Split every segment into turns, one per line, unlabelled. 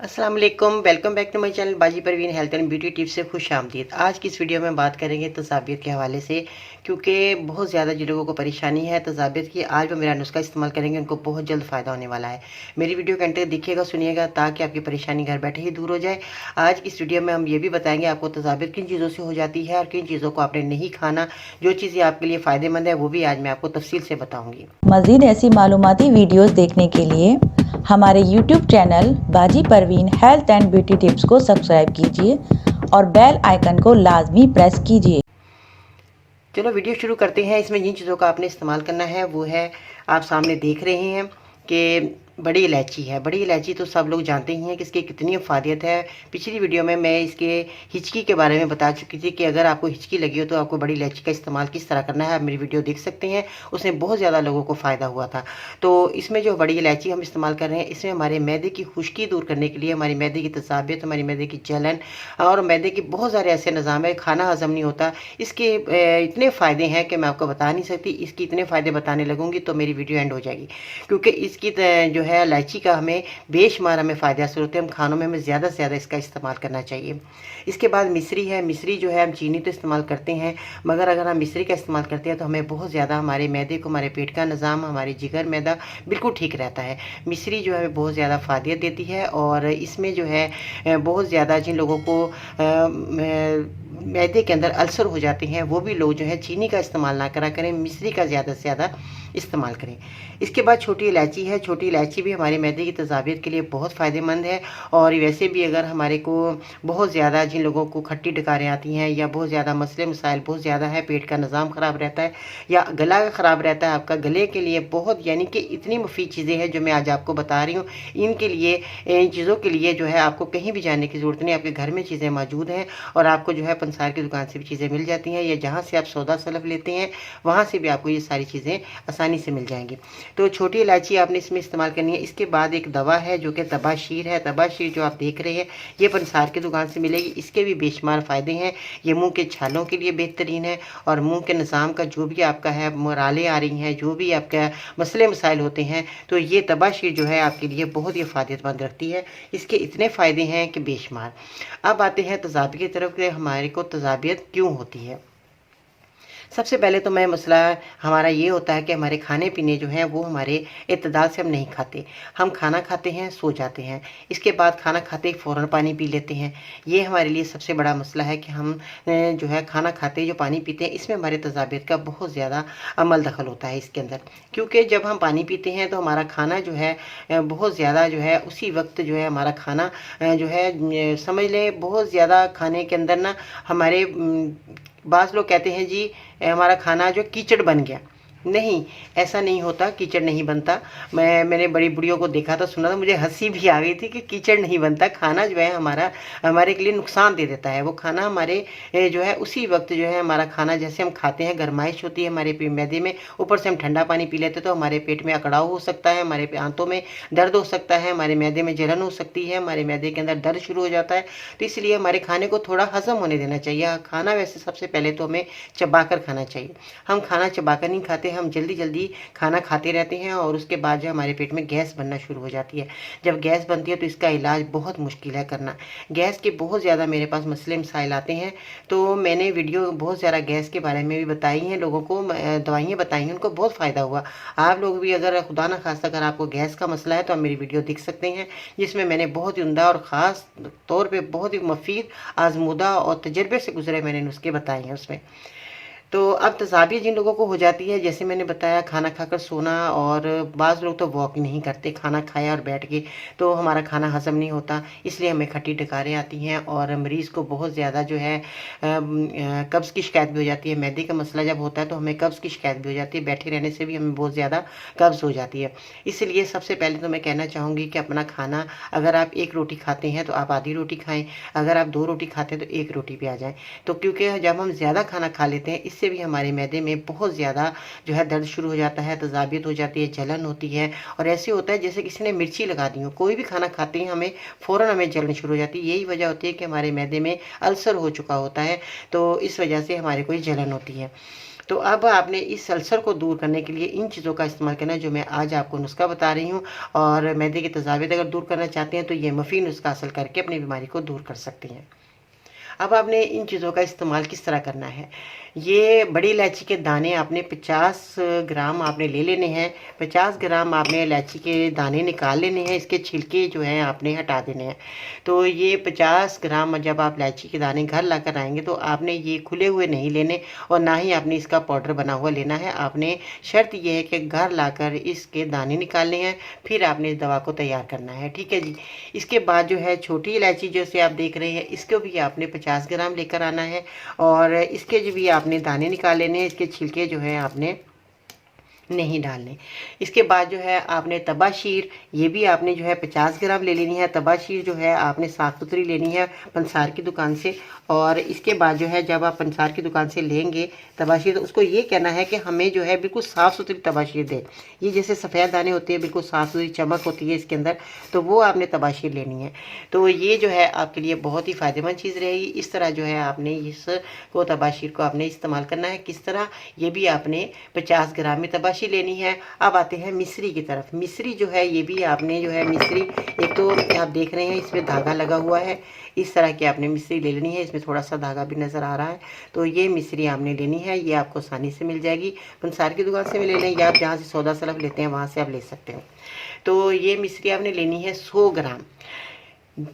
अस्सलाम वालेकुम, welcome back to my channel Baji Parveen health and beauty tips से खुश आमदीद। आज की इस वीडियो में बात करेंगे तजाबियत के हवाले से, क्योंकि बहुत ज़्यादा जिन लोगों को परेशानी है तजाबियत की, आज वो मेरा नुस्खा इस्तेमाल करेंगे, उनको बहुत जल्द फ़ायदा होने वाला है। मेरी वीडियो घंटे देखिएगा, सुनिएगा, ताकि आपकी परेशानी घर बैठे ही दूर हो जाए। आज की इस वीडियो में हम ये भी बताएंगे आपको तजाबियत किन चीज़ों से हो जाती है और किन चीज़ों को आपने नहीं खाना, जो चीज़ें आपके लिए फ़ायदेमंद है वो भी आज मैं आपको तफसील से बताऊँगी।
मज़ीद ऐसी मालूमाती वीडियोस देखने के लिए हमारे YouTube channel Baji Parveen health and beauty tips को सब्सक्राइब कीजिए और बेल आइकन को लाजमी प्रेस कीजिए।
चलो वीडियो शुरू करते हैं। इसमें जिन चीज़ों का आपने इस्तेमाल करना है वो है, आप सामने देख रहे हैं कि बड़ी इलायची है। बड़ी इलायची तो सब लोग जानते ही हैं कि इसकी कितनी अफादियत है। पिछली वीडियो में मैं इसके हिचकी के बारे में बता चुकी थी कि अगर आपको हिचकी लगी हो तो आपको बड़ी इलायची का इस्तेमाल किस तरह करना है। आप मेरी वीडियो देख सकते हैं, उसमें बहुत ज़्यादा लोगों को फ़ायदा हुआ था। तो इसमें जो बड़ी इलायची हम इस्तेमाल कर रहे हैं, इसमें हमारे मैदे की खुश्की दूर करने के लिए, हमारी मैदे की तसाबियत, हमारी मैदे की जलन और मैदे के बहुत सारे ऐसे निज़ाम है, खाना हज़म नहीं होता। इसके इतने फ़ायदे हैं कि मैं आपको बता नहीं सकती। इसके इतने फ़ायदे बताने लगूंगी तो मेरी वीडियो एंड हो जाएगी, क्योंकि इसकी जो है इलायची का हमें बेशुमार हमें फ़ायदे हासिल होते हैं। हम खानों में हमें ज़्यादा से ज़्यादा इसका इस्तेमाल करना चाहिए। इसके बाद मिश्री है। मिश्री जो है हम चीनी तो इस्तेमाल करते हैं, मगर अगर हम मिश्री का इस्तेमाल करते हैं तो हमें बहुत ज़्यादा हमारे मैदे को, हमारे पेट का निज़ाम, हमारे जिगर मैदा बिल्कुल ठीक रहता है। मिश्री जो है बहुत ज़्यादा फ़ायदियत देती है और इसमें जो है बहुत ज़्यादा जिन लोगों को मैदे के अंदर अल्सर हो जाते हैं, वो भी लोग जो है चीनी का इस्तेमाल ना करा करें, मिश्री का ज़्यादा से ज़्यादा इस्तेमाल करें। इसके बाद छोटी इलायची है। छोटी इलायची भी हमारे मैदे की तजाबियत के लिए बहुत फ़ायदेमंद है। और वैसे भी अगर हमारे को बहुत ज़्यादा जिन लोगों को खट्टी डकारें आती हैं या बहुत ज़्यादा मसले मसाइल बहुत ज़्यादा है, पेट का निज़ाम ख़राब रहता है या गला ख़राब रहता है आपका, गले के लिए बहुत यानी कि इतनी मुफीद चीज़ें हैं जो मैं आज आपको बता रही हूँ। इनके लिए, इन चीज़ों के लिए जो है आपको कहीं भी जाने की ज़रूरत नहीं, आपके घर में चीज़ें मौजूद हैं और आपको जो है पंसार की दुकान से भी चीज़ें मिल जाती हैं, या जहाँ से आप सौदा सलफ लेते हैं वहाँ से भी आपको ये सारी चीज़ें आसानी से मिल जाएंगी। तो छोटी इलायची आपने इसमें इस्तेमाल करनी है। इसके बाद एक दवा है जो कि तबाशीर है। तबाशीर जो आप देख रहे हैं ये पंसार की दुकान से मिलेगी। इसके भी बेशुमार फ़ायदे हैं। ये मुंह के छालों के लिए बेहतरीन है और मुंह के निज़ाम का जो भी आपका है, मुरालें आ रही हैं, जो भी आपका मसले मसाइल होते हैं, तो ये तबाशीर जो है आपके लिए बहुत ही फ़ायदेमंद रखती है। इसके इतने फ़ायदे हैं कि बेशुमार। अब आते हैं तजाबियत की तरफ कि हमारे को तजाबियत क्यों होती है। सबसे पहले तो मैं मसला हमारा ये होता है कि हमारे खाने पीने जो हैं वो हमारे इत्तेदाल से हम नहीं खाते। हम खाना खाते हैं, सो जाते हैं, इसके बाद खाना खाते ही फ़ौरन पानी पी लेते हैं। ये हमारे लिए सबसे बड़ा मसला है कि हम जो है खाना खाते ही जो पानी पीते हैं, इसमें हमारे तजाबियत का बहुत ज़्यादा अमल दखल होता है इसके अंदर। क्योंकि जब हम पानी पीते हैं तो हमारा खाना जो है बहुत ज़्यादा जो है उसी वक्त जो है हमारा खाना जो है समझ लें बहुत ज़्यादा खाने के अंदर ना हमारे बाज़ लोग कहते हैं जी हमारा खाना जो कीचड़ बन गया। नहीं, ऐसा नहीं होता, कीचड़ नहीं बनता। मैंने बड़ी बुढ़ियों को देखा था, सुना था, मुझे हंसी भी आ गई थी कि कीचड़ नहीं बनता। खाना जो है हमारा हमारे के लिए नुकसान दे देता है। वो खाना हमारे जो है उसी वक्त जो है हमारा खाना जैसे हम खाते हैं, गरमाइश होती है हमारे मैदे में, ऊपर से हम ठंडा पानी पी लेते तो हमारे पेट में अकड़ाव हो सकता है, हमारे आंतों में दर्द हो सकता है, हमारे मैदे में जलन हो सकती है, हमारे मैदे के अंदर दर्द शुरू हो जाता है। तो इसलिए हमारे खाने को थोड़ा हजम होने देना चाहिए। खाना वैसे सबसे पहले तो हमें चबा कर खाना चाहिए। हम खाना चबा कर नहीं खाते, हम जल्दी जल्दी खाना खाते रहते हैं और उसके बाद जो हमारे पेट में गैस बनना शुरू हो जाती है। जब गैस बनती है तो इसका इलाज बहुत मुश्किल है करना। गैस के बहुत ज़्यादा मेरे पास मसले मसाइल आते हैं, तो मैंने वीडियो बहुत ज़्यादा गैस के बारे में भी बताई हैं, लोगों को दवाइयाँ बताई हैं, उनको बहुत फ़ायदा हुआ। आप लोग भी अगर खुदा न खास्ता अगर आपको गैस का मसला है तो आप मेरी वीडियो देख सकते हैं, जिसमें मैंने बहुत ही उम्दा और ख़ास तौर पर बहुत ही मुफीद, आजमूदा और तजर्बे से गुजरे मैंने नुस्खे बताए हैं उसमें। तो अब तजाबियत जिन लोगों को हो जाती है, जैसे मैंने बताया, खाना खाकर सोना, और बाज़ लोग तो वॉक नहीं करते, खाना खाया और बैठ गए तो हमारा खाना हज़म नहीं होता, इसलिए हमें खट्टी डकारें आती हैं और मरीज़ को बहुत ज़्यादा जो है कब्ज़ की शिकायत भी हो जाती है। मैदे का मसला जब होता है तो हमें कब्ज़ की शिकायत भी हो जाती है, बैठे रहने से भी हमें बहुत ज़्यादा कब्ज़ हो जाती है। इसलिए सबसे पहले तो मैं कहना चाहूँगी कि अपना खाना, अगर आप एक रोटी खाते हैं तो आप आधी रोटी खाएँ, अगर आप 2 रोटी खाते हैं तो 1 रोटी पे आ जाएँ। तो क्योंकि जब हम ज़्यादा खाना खा लेते हैं, इससे भी हमारे मैदे में बहुत ज़्यादा जो है दर्द शुरू हो जाता है, तजाबियत हो जाती है, जलन होती है और ऐसे होता है जैसे किसी ने मिर्ची लगा दी हो। कोई भी खाना खाते हैं हमें फ़ौरन हमें जलन शुरू हो जाती है। यही वजह होती है कि हमारे मैदे में अल्सर हो चुका होता है, तो इस वजह से हमारे को ये जलन होती है। तो अब आपने इस अल्सर को दूर करने के लिए इन चीज़ों का इस्तेमाल करना है जो मैं आज आपको नुस्खा बता रही हूँ। और मैदे की तजावियत अगर दूर करना चाहते हैं तो ये मफ़ी नुस्खा हासिल करके अपनी बीमारी को दूर कर सकती हैं। अब आपने इन चीज़ों का इस्तेमाल किस तरह करना है। ये बड़ी इलायची के दाने आपने 50 ग्राम आपने ले लेने हैं। 50 ग्राम आपने इलायची के दाने निकाल लेने हैं, इसके छिलके जो हैं आपने हटा देने हैं। तो ये 50 ग्राम जब आप इलायची के दाने घर ला कर आएंगे तो आपने ये खुले हुए नहीं लेने और ना ही आपने इसका पाउडर बना हुआ लेना है। आपने शर्त ये है कि घर लाकर इसके दाने निकालने हैं, फिर आपने इस दवा को तैयार करना है। ठीक है जी। इसके बाद जो है छोटी इलायची जैसे आप देख रहे हैं, इसको भी आपने 50 ग्राम लेकर आना है और इसके जो भी आपने दाने निकाल लेने हैं, इसके छिलके जो है आपने नहीं डालने। इसके बाद जो है आपने तबाशीर, ये भी आपने जो है 50 ग्राम ले लेनी है। तबाशीर जो है आपने साफ़ सुथरी लेनी है पंसार की दुकान से। और इसके बाद जो है जब आप पंसार की दुकान से लेंगे तबाशीर तो उसको ये कहना है कि हमें जो है बिल्कुल साफ़ सुथरी तबाशीर दे। ये जैसे सफ़ेद दाने होते हैं, बिल्कुल साफ़ सुथरी चमक होती है इसके अंदर, तो वो आपने तबाशीर लेनी है। तो ये जो है आपके लिए बहुत ही फ़ायदेमंद चीज़ रहेगी। इस तरह जो है आपने इसको तबाशीर को आपने इस्तेमाल करना है। किस तरह, ये भी आपने 50 ग्राम में तबाशीर लेनी है। अब आते हैं मिश्री की तरफ। मिश्री जो है ये भी आपने जो है मिश्री, एक तो आप देख रहे हैं इसमें धागा लगा हुआ है, इस तरह की आपने मिश्री ले लेनी है। इसमें थोड़ा सा धागा भी नज़र आ रहा है। तो ये मिश्री आपने लेनी है, ये आपको आसानी से मिल जाएगी। पंसार की दुकान से भी ले लें या आप जहाँ से सौदा सलफ लेते हैं वहाँ से आप ले सकते हो। तो ये मिश्री आपने लेनी है 100 ग्राम।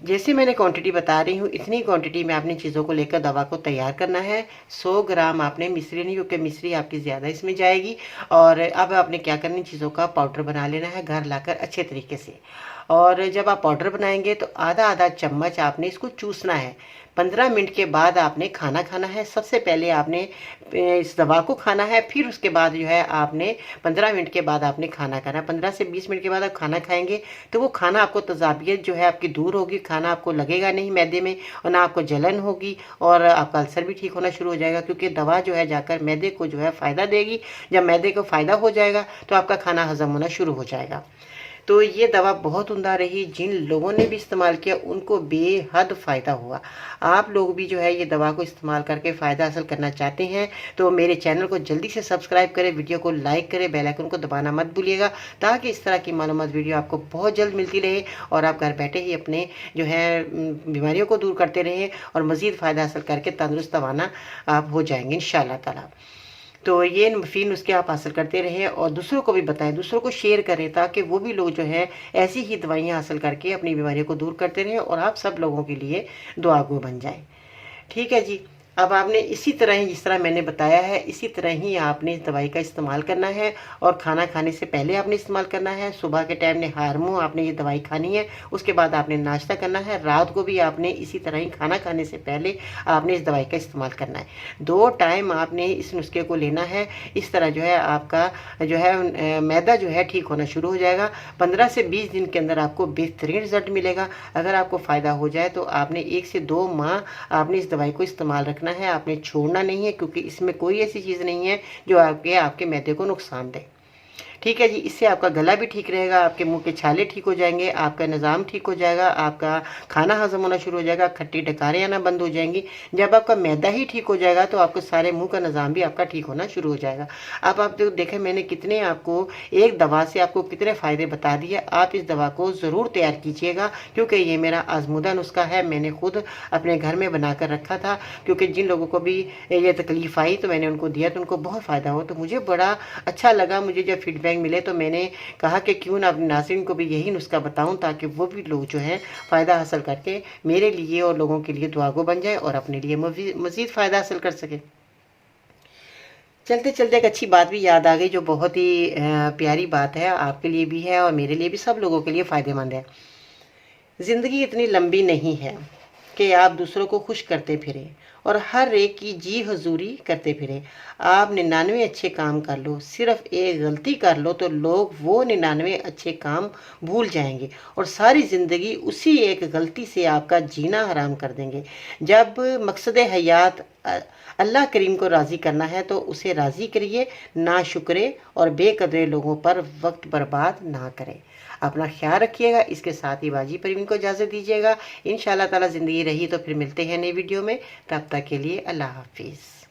जैसे मैंने क्वांटिटी बता रही हूँ इतनी क्वांटिटी में आपने चीज़ों को लेकर दवा को तैयार करना है। 100 ग्राम आपने मिश्री नहीं, क्योंकि मिश्री आपकी ज़्यादा इसमें जाएगी। और अब आपने क्या करना है, चीज़ों का पाउडर बना लेना है घर लाकर अच्छे तरीके से। और जब आप पाउडर बनाएंगे तो आधा आधा चम्मच आपने इसको चूसना है। 15 मिनट के बाद आपने खाना खाना है। सबसे पहले आपने इस दवा को खाना है, फिर उसके बाद जो है आपने 15 मिनट के बाद आपने खाना खाना है। 15 से 20 मिनट के बाद आप खाना खाएंगे तो वो खाना आपको तजाबियत जो है आपकी दूर होगी। खाना आपको लगेगा नहीं मैदे में और ना आपको जलन होगी और आपका अल्सर भी ठीक होना शुरू हो जाएगा, क्योंकि दवा जो है जाकर मैदे को जो है फ़ायदा देगी। जब मैदे को फ़ायदा हो जाएगा तो आपका खाना हजम होना शुरू हो जाएगा। तो ये दवा बहुत उम्दा रही। जिन लोगों ने भी इस्तेमाल किया उनको बेहद फ़ायदा हुआ। आप लोग भी जो है ये दवा को इस्तेमाल करके फ़ायदा हासिल करना चाहते हैं तो मेरे चैनल को जल्दी से सब्सक्राइब करें, वीडियो को लाइक करें, बेल आइकन को दबाना मत भूलिएगा, ताकि इस तरह की मालूमात वीडियो आपको बहुत जल्द मिलती रहे और आप घर बैठे ही अपने जो है बीमारियों को दूर करते रहें और मज़ीद फ़ायदा हासिल करके तंदुरुस्त तवाना आप हो जाएंगे इंशाअल्लाह ताला। तो ये मफ़ीन नुस्खे आप हासिल करते रहें और दूसरों को भी बताएं, दूसरों को शेयर करें, ताकि वो भी लोग जो है ऐसी ही दवाइयाँ हासिल करके अपनी बीमारियों को दूर करते रहें और आप सब लोगों के लिए दुआगो बन जाएं। ठीक है जी। अब आपने इसी तरह ही, जिस तरह मैंने बताया है, इसी तरह ही आपने इस दवाई का इस्तेमाल करना है और खाना खाने से पहले आपने इस्तेमाल करना है। सुबह के टाइम नहार मुँह आपने ये दवाई खानी है, उसके बाद आपने नाश्ता करना है। रात को भी आपने इसी तरह ही खाना खाने से पहले आपने इस दवाई का इस्तेमाल करना है। 2 टाइम आपने इस नुस्खे को लेना है। इस तरह जो है आपका जो है मैदा जो है ठीक होना शुरू हो जाएगा। 15 से 20 दिन के अंदर आपको बेहतरीन रिजल्ट मिलेगा। अगर आपको फ़ायदा हो जाए तो आपने 1 से 2 माह आपने इस दवाई को इस्तेमाल रखना है, आपने छोड़ना नहीं है, क्योंकि इसमें कोई ऐसी चीज़ नहीं है जो आपके मैदे को नुकसान दे। ठीक है जी। इससे आपका गला भी ठीक रहेगा, आपके मुंह के छाले ठीक हो जाएंगे, आपका निज़ाम ठीक हो जाएगा, आपका खाना हजम होना शुरू हो जाएगा, खट्टी डकारें आना बंद हो जाएंगी। जब आपका मैदा ही ठीक हो जाएगा तो आपको सारे मुंह का निज़ाम भी आपका ठीक होना शुरू हो जाएगा। अब आप जो देखें मैंने कितने आपको एक दवा से आपको कितने फ़ायदे बता दिए। आप इस दवा को ज़रूर तैयार कीजिएगा, क्योंकि ये मेरा आजमूदा नुस्खा है। मैंने खुद अपने घर में बना कर रखा था, क्योंकि जिन लोगों को भी ये तकलीफ़ आई तो मैंने उनको दिया तो उनको बहुत फ़ायदा हो। तो मुझे बड़ा अच्छा लगा। मुझे जब फीडबैक मिले तो मैंने कहा कि क्यों ना अपने नाज़रीन को भी यही नुस्खा बताऊं, ताकि वो भी लोग जो हैं फ़ायदा हासिल करके मेरे लिए और लोगों के लिए दुआगो बन जाए और अपने लिए मज़ीद फ़ायदा हासिल कर सके। चलते चलते एक अच्छी बात भी याद आ गई, जो बहुत ही प्यारी बात है, आपके लिए भी है और मेरे लिए भी, सब लोगों के लिए फ़ायदेमंद है। ज़िंदगी इतनी लंबी नहीं है कि आप दूसरों को खुश करते फिरें और हर एक की जी हजूरी करते फिरें। आप 99 अच्छे काम कर लो, सिर्फ एक गलती कर लो तो लोग वो 99 अच्छे काम भूल जाएंगे और सारी ज़िंदगी उसी एक गलती से आपका जीना हराम कर देंगे। जब मकसद हयात अल्लाह करीम को राज़ी करना है तो उसे राज़ी करिए, ना शुक्रे और बेकदरे लोगों पर वक्त बर्बाद ना करें। अपना ख्याल रखिएगा। इसके साथ ही बाजी परवीन को इजाज़त दीजिएगा। इंशाअल्लाह ताला ज़िंदगी रही तो फिर मिलते हैं नई वीडियो में। तब तक के लिए अल्लाह हाफिज़।